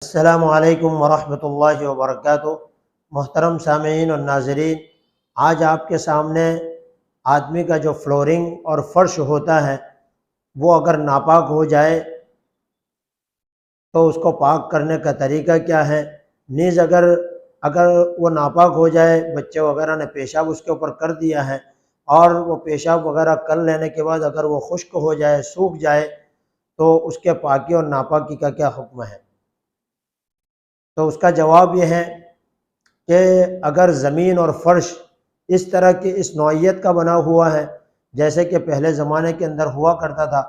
السلام علیکم ورحمۃ اللہ وبرکاتہ۔ محترم سامعین اور ناظرین، آج آپ کے سامنے آدمی کا جو فلورنگ اور فرش ہوتا ہے وہ اگر ناپاک ہو جائے تو اس کو پاک کرنے کا طریقہ کیا ہے۔ نیز اگر وہ ناپاک ہو جائے، بچے وغیرہ نے پیشاب اس کے اوپر کر دیا ہے اور وہ پیشاب وغیرہ کر لینے کے بعد اگر وہ خشک ہو جائے، سوکھ جائے، تو اس کے پاکی اور ناپاکی کا کیا حکم ہے۔ تو اس کا جواب یہ ہے کہ اگر زمین اور فرش اس طرح کی اس نوعیت کا بنا ہوا ہے، جیسے کہ پہلے زمانے کے اندر ہوا کرتا تھا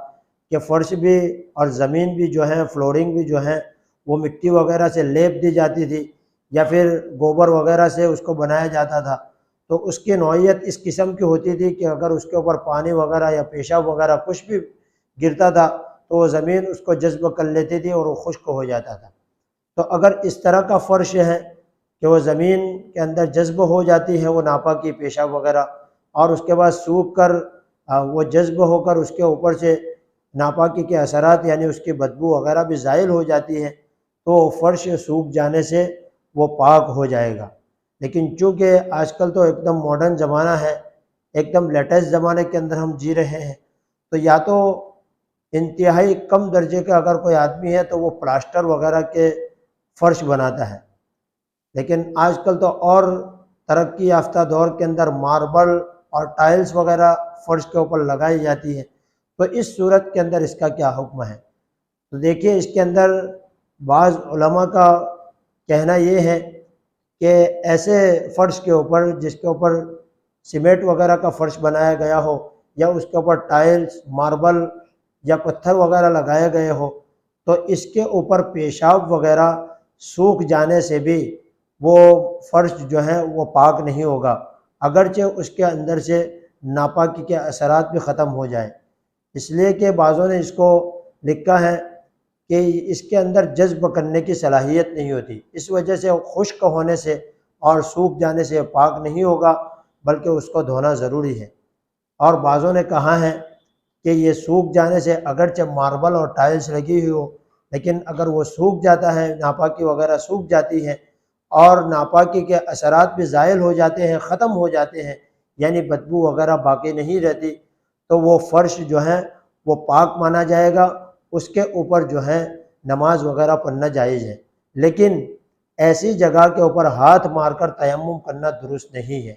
کہ فرش بھی اور زمین بھی جو ہے، فلورنگ بھی جو ہے وہ مٹی وغیرہ سے لیپ دی جاتی تھی یا پھر گوبر وغیرہ سے اس کو بنایا جاتا تھا، تو اس کی نوعیت اس قسم کی ہوتی تھی کہ اگر اس کے اوپر پانی وغیرہ یا پیشاب وغیرہ کچھ بھی گرتا تھا تو وہ زمین اس کو جذب کر لیتی تھی اور وہ خشک ہو جاتا تھا۔ تو اگر اس طرح کا فرش ہے کہ وہ زمین کے اندر جذب ہو جاتی ہے وہ ناپاکی پیشاب وغیرہ، اور اس کے بعد سوکھ کر وہ جذب ہو کر اس کے اوپر سے ناپاکی کے اثرات یعنی اس کی بدبو وغیرہ بھی زائل ہو جاتی ہے، تو فرش سوکھ جانے سے وہ پاک ہو جائے گا۔ لیکن چونکہ آج کل تو ایک دم ماڈرن زمانہ ہے، ایک دم لیٹسٹ زمانے کے اندر ہم جی رہے ہیں، تو یا تو انتہائی کم درجے کا اگر کوئی آدمی ہے تو وہ پلاسٹر وغیرہ کے فرش بناتا ہے، لیکن آج کل تو اور ترقی یافتہ دور کے اندر ماربل اور ٹائلز وغیرہ فرش کے اوپر لگائی جاتی ہے۔ تو اس صورت کے اندر اس کا کیا حکم ہے؟ تو دیکھیے، اس کے اندر بعض علماء کا کہنا یہ ہے کہ ایسے فرش کے اوپر جس کے اوپر سیمنٹ وغیرہ کا فرش بنایا گیا ہو یا اس کے اوپر ٹائلز، ماربل یا پتھر وغیرہ لگائے گئے ہو، تو اس کے اوپر پیشاب وغیرہ سوکھ جانے سے بھی وہ فرش جو ہے وہ پاک نہیں ہوگا، اگرچہ اس کے اندر سے ناپاکی کے اثرات بھی ختم ہو جائیں۔ اس لیے کہ بعضوں نے اس کو لکھا ہے کہ اس کے اندر جذب کرنے کی صلاحیت نہیں ہوتی، اس وجہ سے خشک ہونے سے اور سوکھ جانے سے پاک نہیں ہوگا، بلکہ اس کو دھونا ضروری ہے۔ اور بعضوں نے کہا ہے کہ یہ سوکھ جانے سے اگرچہ ماربل اور ٹائلز لگی ہوئی ہو، لیکن اگر وہ سوکھ جاتا ہے، ناپاکی وغیرہ سوکھ جاتی ہے اور ناپاکی کے اثرات بھی زائل ہو جاتے ہیں، ختم ہو جاتے ہیں، یعنی بدبو وغیرہ باقی نہیں رہتی، تو وہ فرش جو ہے وہ پاک مانا جائے گا، اس کے اوپر جو ہے نماز وغیرہ پڑھنا جائز ہے۔ لیکن ایسی جگہ کے اوپر ہاتھ مار کر تیمم کرنا درست نہیں ہے۔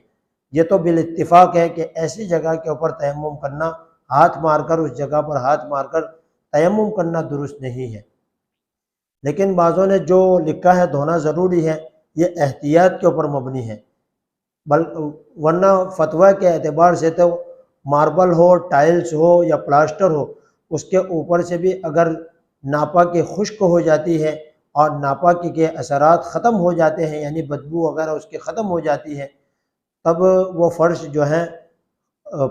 یہ تو بالاتفاق ہے کہ ایسی جگہ کے اوپر تیمم کرنا، ہاتھ مار کر اس جگہ پر ہاتھ مار کر تیمم کرنا درست نہیں ہے۔ لیکن بعضوں نے جو لکھا ہے دھونا ضروری ہے، یہ احتیاط کے اوپر مبنی ہے، ورنہ فتویٰ کے اعتبار سے تو ماربل ہو، ٹائلز ہو یا پلاسٹر ہو، اس کے اوپر سے بھی اگر ناپاکی خشک ہو جاتی ہے اور ناپاکی کے اثرات ختم ہو جاتے ہیں، یعنی بدبو وغیرہ اس کی ختم ہو جاتی ہے، تب وہ فرش جو ہے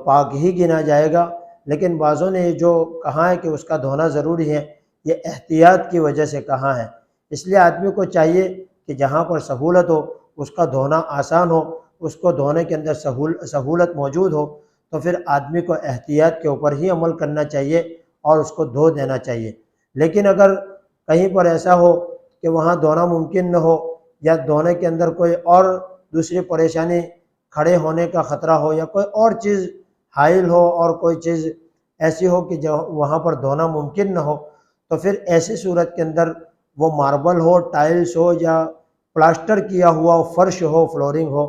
پاک ہی گنا جائے گا۔ لیکن بعضوں نے یہ جو کہا ہے کہ اس کا دھونا ضروری ہے، یہ احتیاط کی وجہ سے کہا ہے۔ اس لیے آدمی کو چاہیے کہ جہاں پر سہولت ہو، اس کا دھونا آسان ہو، اس کو دھونے کے اندر سہولت موجود ہو، تو پھر آدمی کو احتیاط کے اوپر ہی عمل کرنا چاہیے اور اس کو دھو دینا چاہیے۔ لیکن اگر کہیں پر ایسا ہو کہ وہاں دھونا ممکن نہ ہو یا دھونے کے اندر کوئی اور دوسری پریشانی، کھڑے ہونے کا خطرہ ہو یا کوئی اور چیز حائل ہو اور کوئی چیز ایسی ہو کہ جو وہاں پر دھونا ممکن نہ ہو، تو پھر ایسی صورت کے اندر وہ ماربل ہو، ٹائلز ہو یا پلاسٹر کیا ہوا فرش ہو، فلورنگ ہو،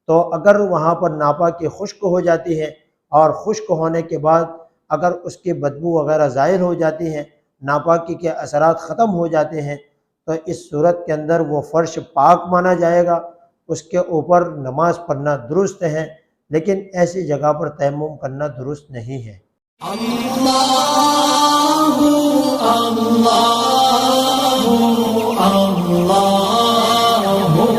تو اگر وہاں پر ناپاکی خشک ہو جاتی ہے اور خشک ہونے کے بعد اگر اس کی بدبو وغیرہ ظاہر ہو جاتی ہیں، ناپاکی کے اثرات ختم ہو جاتے ہیں، تو اس صورت کے اندر وہ فرش پاک مانا جائے گا، اس کے اوپر نماز پڑھنا درست ہے، لیکن ایسی جگہ پر تیمم کرنا درست نہیں ہے۔ اللہ اللہ اللہ